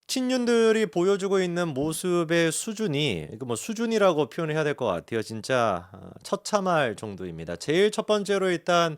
친윤들이 보여주고 있는 모습의 수준이 이거 뭐 수준이라고 표현을 해야 될 것 같아요. 진짜 처참할 정도입니다. 제일 첫 번째로 일단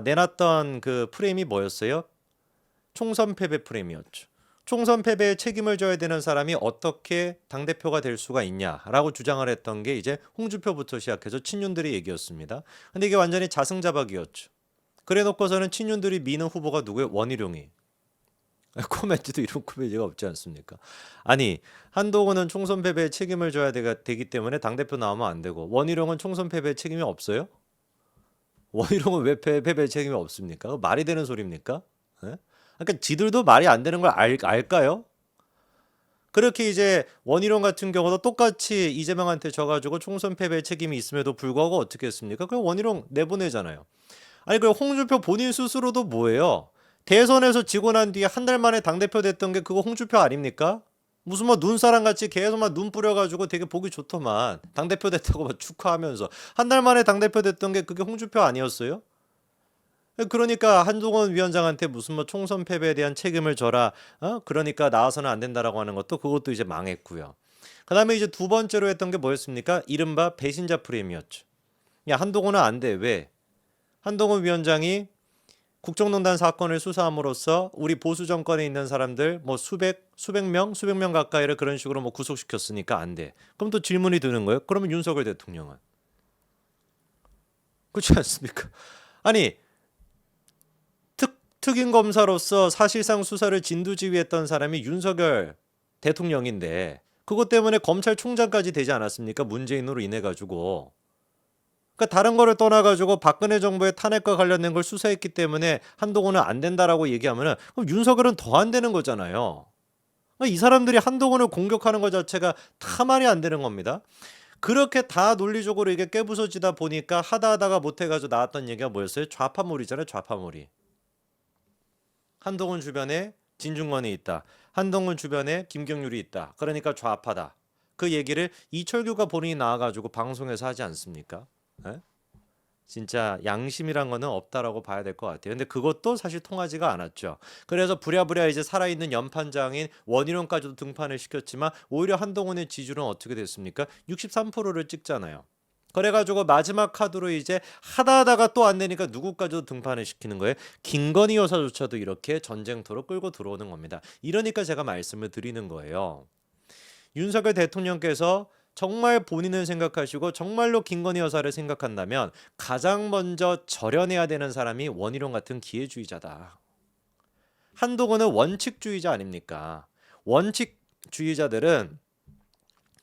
내놨던 그 프레임이 뭐였어요? 총선 패배 프레임이었죠. 총선 패배에 책임을 져야 되는 사람이 어떻게 당대표가 될 수가 있냐라고 주장을 했던 게 이제 홍준표부터 시작해서 친윤들의 얘기였습니다. 근데 이게 완전히 자승자박이었죠. 그래 놓고서는 친윤들이 미는 후보가 누구예요? 원희룡이. 코멘트도 이런 코멘트가 없지 않습니까? 아니 한동훈은 총선 패배에 책임을 져야 되기 때문에 당대표 나오면 안 되고 원희룡은 총선 패배에 책임이 없어요? 원희룡은 왜 패배에 책임이 없습니까? 그거 말이 되는 소리입니까? 예? 그러니까 지들도 말이 안 되는 걸 알까요? 그렇게 이제 원희룡 같은 경우도 똑같이 이재명한테 져가지고 총선 패배에 책임이 있음에도 불구하고 어떻게 했습니까? 그냥 원희룡 내보내잖아요. 아니 그 홍준표 본인 스스로도 뭐예요? 대선에서 지고 난 뒤에 한 달 만에 당대표 됐던 게 그거 홍준표 아닙니까? 무슨 뭐 눈사람 같이 계속 막 눈 뿌려가지고 되게 보기 좋더만 당대표 됐다고 막 축하하면서 한 달 만에 당대표 됐던 게 그게 홍준표 아니었어요? 그러니까 한동훈 위원장한테 무슨 뭐 총선 패배에 대한 책임을 져라. 그러니까 나와서는 안 된다라고 하는 것도 그것도 이제 망했고요. 그다음에 이제 두 번째로 했던 게 뭐였습니까? 이른바 배신자 프레임이었죠. 야 한동훈은 안 돼. 왜? 한동훈 위원장이 국정농단 사건을 수사함으로써 우리 보수 정권에 있는 사람들 뭐 수백 명 가까이를 그런 식으로 뭐 구속시켰으니까 안 돼. 그럼 또 질문이 드는 거예요. 그러면 윤석열 대통령은 그렇지 않습니까? 아니 특임 검사로서 사실상 수사를 진두지휘했던 사람이 윤석열 대통령인데 그것 때문에 검찰총장까지 되지 않았습니까? 문재인으로 인해 가지고. 그러니까 다른 거를 떠나가지고 박근혜 정부의 탄핵과 관련된 걸 수사했기 때문에 한동훈은 안 된다라고 얘기하면은 그럼 윤석열은 더 안 되는 거잖아요. 그러니까 이 사람들이 한동훈을 공격하는 것 자체가 다 말이 안 되는 겁니다. 그렇게 다 논리적으로 이게 깨부서지다 보니까 하다가 못해가지고 나왔던 얘기가 뭐였어요? 좌파몰이잖아요. 좌파몰이. 한동훈 주변에 진중권이 있다. 한동훈 주변에 김경률이 있다. 그러니까 좌파다. 그 얘기를 이철규가 본인이 나와가지고 방송에서 하지 않습니까? 에? 진짜 양심이란 거는 없다라고 봐야 될 것 같아요. 근데 그것도 사실 통하지가 않았죠. 그래서 부랴부랴 이제 살아있는 연판장인 원희룡까지도 등판을 시켰지만 오히려 한동훈의 지지율은 어떻게 됐습니까? 63%를 찍잖아요. 그래가지고 마지막 카드로 이제 하다가 또 안 되니까 누구까지도 등판을 시키는 거예요. 김건희 여사조차도 이렇게 전쟁터로 끌고 들어오는 겁니다. 이러니까 제가 말씀을 드리는 거예요. 윤석열 대통령께서 정말 본인을 생각하시고 정말로 김건희 여사를 생각한다면 가장 먼저 절연해야 되는 사람이 원희룡 같은 기회주의자다. 한동훈은 원칙주의자 아닙니까? 원칙주의자들은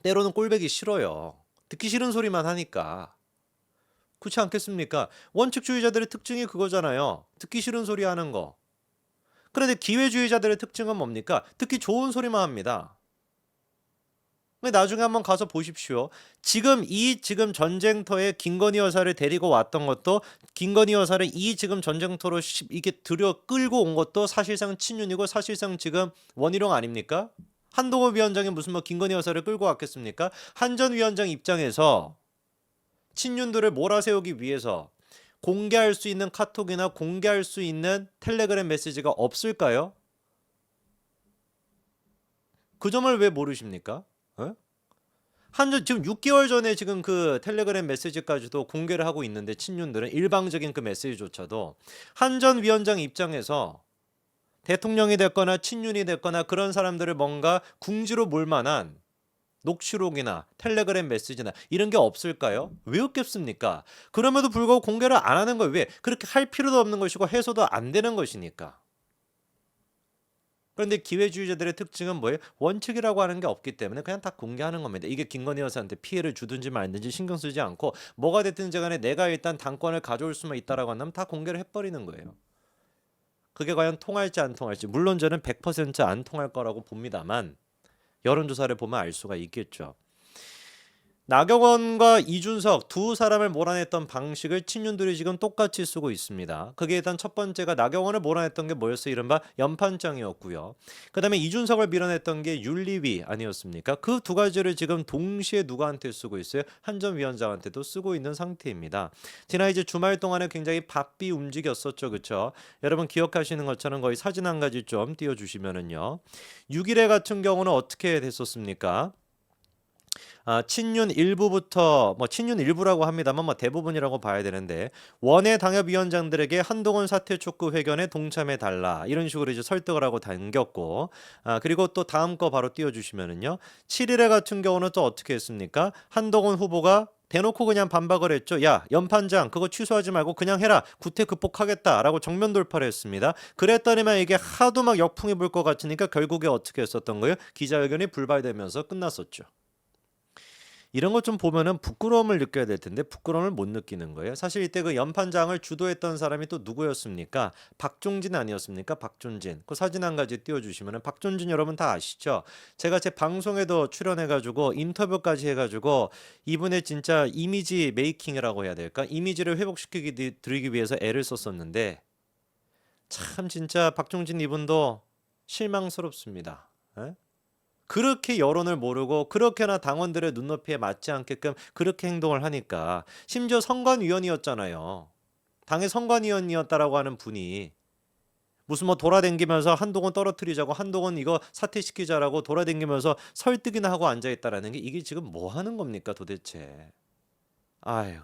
때로는 꼴배기 싫어요. 듣기 싫은 소리만 하니까. 그렇지 않겠습니까? 원칙주의자들의 특징이 그거잖아요. 듣기 싫은 소리 하는 거. 그런데 기회주의자들의 특징은 뭡니까? 듣기 좋은 소리만 합니다. 나중에 한번 가서 보십시오. 지금 전쟁터에 김건희 여사를 데리고 왔던 것도 김건희 여사를 지금 전쟁터로 이게 끌고 온 것도 사실상 친윤이고 사실상 지금 원희룡 아닙니까? 한동훈 위원장이 무슨 뭐 김건희 여사를 끌고 왔겠습니까? 한 전 위원장 입장에서 친윤들을 몰아세우기 위해서 공개할 수 있는 카톡이나 공개할 수 있는 텔레그램 메시지가 없을까요? 그 점을 왜 모르십니까? 지금 6개월 전에 지금 그 텔레그램 메시지까지도 공개를 하고 있는데 친윤들은 일방적인 그 메시지조차도 한 전 위원장 입장에서 대통령이 됐거나 친윤이 됐거나 그런 사람들을 뭔가 궁지로 몰 만한 녹취록이나 텔레그램 메시지나 이런 게 없을까요? 왜 없겠습니까? 그럼에도 불구하고 공개를 안 하는 거예요. 왜? 그렇게 할 필요도 없는 것이고 해서도 안 되는 것이니까. 그런데 기회주의자들의 특징은 뭐예요? 원칙이라고 하는 게 없기 때문에 그냥 다 공개하는 겁니다. 이게 김건희 여사한테 피해를 주든지 말든지 신경 쓰지 않고 뭐가 됐든지 간에 내가 일단 당권을 가져올 수만 있다라고 한다면 다 공개를 해버리는 거예요. 그게 과연 통할지 안 통할지 물론 저는 100%안 통할 거라고 봅니다만 여론조사를 보면 알 수가 있겠죠. 나경원과 이준석 두 사람을 몰아냈던 방식을 친윤들이 지금 똑같이 쓰고 있습니다. 그게 일단 첫 번째가 나경원을 몰아냈던 게 뭐였어요? 이른바 연판장이었고요. 그 다음에 이준석을 밀어냈던 게 윤리위 아니었습니까? 그 두 가지를 지금 동시에 누구한테 쓰고 있어요? 한 전 위원장한테도 쓰고 있는 상태입니다. 지난 이제 주말 동안에 굉장히 바삐 움직였었죠. 그렇죠? 여러분 기억하시는 것처럼 거의 사진 한 가지 좀 띄워주시면은요. 6일에 같은 경우는 어떻게 됐었습니까? 친윤 일부부터 뭐 친윤 일부라고 합니다만 뭐 대부분이라고 봐야 되는데 원외 당협위원장들에게 한동훈 사퇴 촉구 회견에 동참해 달라 이런 식으로 이제 설득을 하고 당겼고 그리고 또 다음 거 바로 띄워주시면은요 7일에 같은 경우는 또 어떻게 했습니까? 한동훈 후보가 대놓고 그냥 반박을 했죠. 야, 연판장 그거 취소하지 말고 그냥 해라. 구태 극복하겠다라고 정면 돌파를 했습니다. 그랬더니만 이게 하도 막 역풍이 불 것 같으니까 결국에 어떻게 했었던 거예요? 기자회견이 불발되면서 끝났었죠. 이런 것 좀 보면은 부끄러움을 느껴야 될 텐데 부끄러움을 못 느끼는 거예요. 사실 이때 그 연판장을 주도했던 사람이 또 누구였습니까? 박종진 아니었습니까? 박종진. 그 사진 한 가지 띄워주시면은 박종진 여러분 다 아시죠? 제가 제 방송에도 출연해가지고 인터뷰까지 해가지고 이분의 진짜 이미지 메이킹이라고 해야 될까? 이미지를 회복시키기 드리기 위해서 애를 썼었는데 참 진짜 박종진 이분도 실망스럽습니다. 에? 그렇게 여론을 모르고 그렇게나 당원들의 눈높이에 맞지 않게끔 그렇게 행동을 하니까 심지어 선관위원이었잖아요. 당의 선관위원이었다라고 하는 분이 무슨 뭐 돌아댕기면서 한동훈 떨어뜨리자고 한동훈 이거 사퇴시키자라고 돌아댕기면서 설득이나 하고 앉아있다라는 게 이게 지금 뭐 하는 겁니까 도대체. 아유.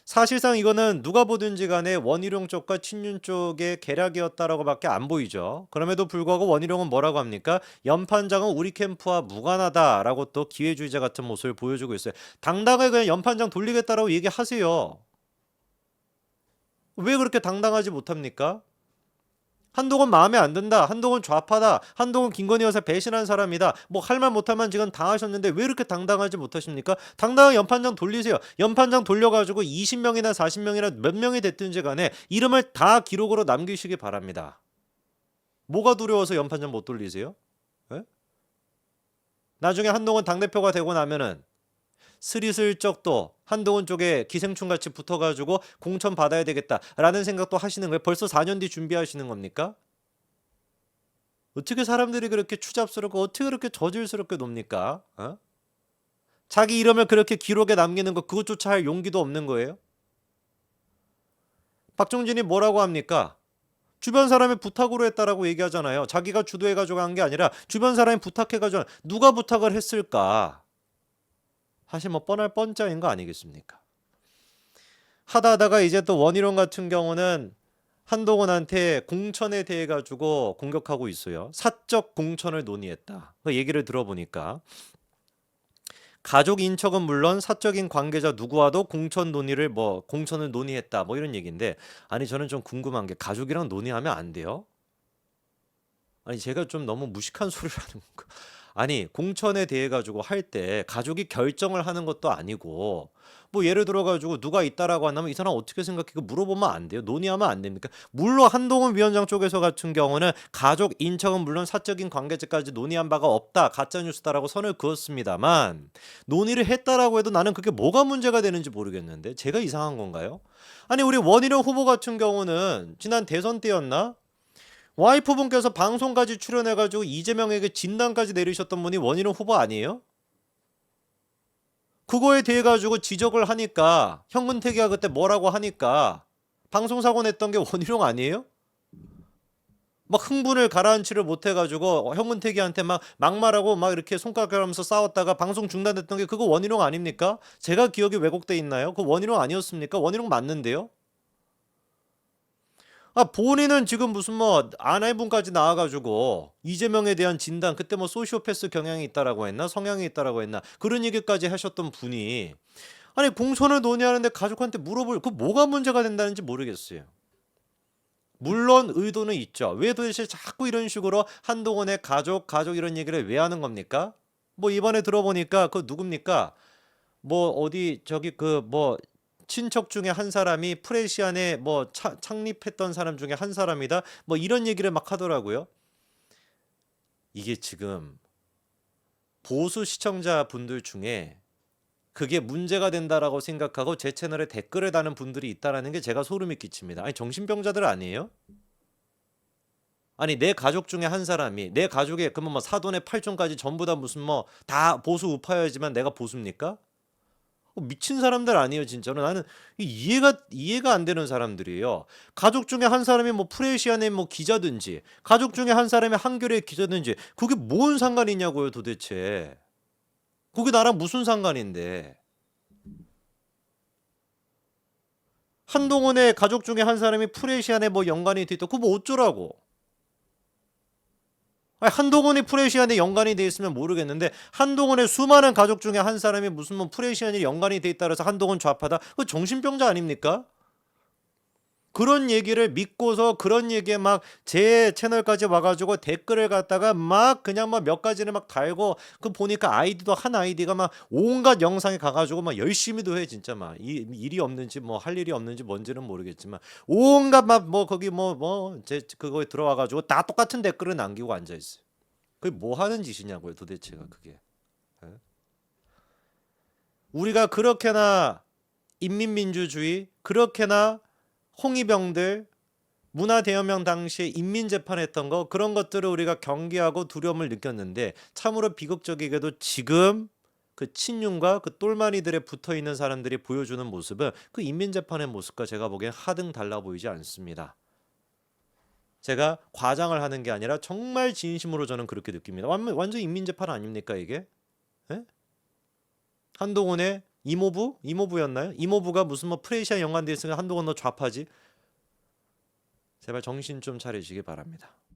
사실상 이거는 누가 보든지 간에 원희룡 쪽과 친윤 쪽의 계략이었다라고밖에 안 보이죠. 그럼에도 불구하고 원희룡은 뭐라고 합니까? 연판장은 우리 캠프와 무관하다라고 또 기회주의자 같은 모습을 보여주고 있어요. 당당하게 그냥 연판장 돌리겠다라고 얘기하세요. 왜 그렇게 당당하지 못합니까? 한동훈 마음에 안 든다. 한동훈 좌파다. 한동훈 김건희 여사 배신한 사람이다. 뭐 할 말 못하면 지금 당하셨는데 왜 이렇게 당당하지 못하십니까? 당당한 연판장 돌리세요. 연판장 돌려가지고 20명이나 40명이나 몇 명이 됐든지 간에 이름을 다 기록으로 남기시기 바랍니다. 뭐가 두려워서 연판장 못 돌리세요? 에? 나중에 한동훈 당대표가 되고 나면은 스리슬쩍 또 한동훈 쪽에 기생충같이 붙어가지고 공천 받아야 되겠다라는 생각도 하시는 거예요. 벌써 4년 뒤 준비하시는 겁니까? 어떻게 사람들이 그렇게 추잡스럽고 어떻게 그렇게 저질스럽게 놉니까? 어? 자기 이름을 그렇게 기록에 남기는 거 그것조차 할 용기도 없는 거예요? 박종진이 뭐라고 합니까? 주변 사람이 부탁으로 했다라고 얘기하잖아요. 자기가 주도해가지고 한 게 아니라 주변 사람이 부탁해가지고 누가 부탁을 했을까? 사실 뭐 뻔할 뻔짜인 거 아니겠습니까? 하다가 이제 또 원희룡 같은 경우는 한동훈한테 공천에 대해 가지고 공격하고 있어요. 사적 공천을 논의했다. 그 얘기를 들어보니까 가족 인척은 물론 사적인 관계자 누구와도 공천을 논의했다. 뭐 이런 얘기인데 아니 저는 좀 궁금한 게 가족이랑 논의하면 안 돼요? 아니 제가 좀 너무 무식한 소리를 하는 건가? 아니 공천에 대해 가지고 할 때 가족이 결정을 하는 것도 아니고 뭐 예를 들어 가지고 누가 있다라고 한다면 이 사람 어떻게 생각해? 그 물어보면 안 돼요. 논의하면 안 됩니까? 물론 한동훈 위원장 쪽에서 같은 경우는 가족 인척은 물론 사적인 관계자까지 논의한 바가 없다. 가짜 뉴스다라고 선을 그었습니다만 논의를 했다라고 해도 나는 그게 뭐가 문제가 되는지 모르겠는데 제가 이상한 건가요? 아니 우리 원희룡 후보 같은 경우는 지난 대선 때였나? 와이프분께서 방송까지 출연해가지고 이재명에게 진단까지 내리셨던 분이 원희룡 후보 아니에요? 그거에 대해 가지고 지적을 하니까 현근택이가 그때 뭐라고 하니까 방송사고 냈던 게 원희룡 아니에요? 막 흥분을 가라앉히를 못해가지고 현근택이한테 막 막말하고 막 이렇게 손가락하면서 싸웠다가 방송 중단됐던 게 그거 원희룡 아닙니까? 제가 기억이 왜곡돼 있나요? 그 원희룡 아니었습니까? 원희룡 맞는데요? 본인은 지금 무슨 뭐 아내분까지 나와가지고 이재명에 대한 진단 그때 뭐 소시오패스 경향이 있다라고 했나 성향이 있다라고 했나 그런 얘기까지 하셨던 분이 아니 공천을 논의하는데 가족한테 물어볼 그 뭐가 문제가 된다는지 모르겠어요. 물론 의도는 있죠. 왜 도대체 자꾸 이런 식으로 한동훈의 가족 이런 얘기를 왜 하는 겁니까? 뭐 이번에 들어보니까 그 누굽니까? 뭐 어디 저기 그 뭐 친척 중에 한 사람이 프레시안에 뭐 창립했던 사람 중에 한 사람이다. 뭐 이런 얘기를 막 하더라고요. 이게 지금 보수 시청자분들 중에 그게 문제가 된다라고 생각하고 제 채널에 댓글을 다는 분들이 있다라는 게 제가 소름이 끼칩니다. 아니 정신병자들 아니에요? 아니 내 가족 중에 한 사람이 내 가족의 그러면 뭐 사돈의 팔촌까지 전부 다 무슨 뭐 다 보수 우파여야지만 내가 보수입니까? 미친 사람들 아니에요 진짜로. 나는 이해가 안 되는 사람들이에요. 가족 중에 한 사람이 뭐 프레시안의 뭐 기자든지 가족 중에 한 사람이 한겨레 기자든지 그게 뭔 상관이냐고요 도대체. 그게 나랑 무슨 상관인데. 한동훈의 가족 중에 한 사람이 프레시안에 뭐 연관이 돼 있다. 그거 뭐 어쩌라고. 아니, 한동훈이 프레시안에 연관이 돼 있으면 모르겠는데 한동훈의 수많은 가족 중에 한 사람이 무슨 뭐 프레시안이 연관이 돼 있다 그래서 한동훈 좌파다? 그거 정신병자 아닙니까? 그런 얘기를 믿고서 그런 얘기에 막 제 채널까지 와가지고 댓글을 갖다가 막 그냥 막 몇 가지를 막 달고 그 보니까 아이디도 한 아이디가 막 온갖 영상에 가가지고 막 열심히도 해 진짜 막 일이 없는지 뭐 할 일이 없는지 뭔지는 모르겠지만 온갖 막 뭐 거기 뭐 제 그거에 들어와가지고 다 똑같은 댓글을 남기고 앉아 있어요. 그게 뭐 하는 짓이냐고요 도대체가 그게. 예? 우리가 그렇게나 인민민주주의 그렇게나 홍위병들 문화대혁명 당시에 인민재판했던 거 그런 것들을 우리가 경계하고 두려움을 느꼈는데 참으로 비극적이게도 지금 그 친윤과 그 똘마니들에 붙어있는 사람들이 보여주는 모습은 그 인민재판의 모습과 제가 보기엔 하등 달라 보이지 않습니다. 제가 과장을 하는 게 아니라 정말 진심으로 저는 그렇게 느낍니다. 완전 인민재판 아닙니까 이게? 예? 한동훈의 이모부였나요? 이모부가 무슨 뭐 프레시아 연관돼 있으니까 한동훈 너 좌파지? 제발 정신 좀 차리시기 바랍니다.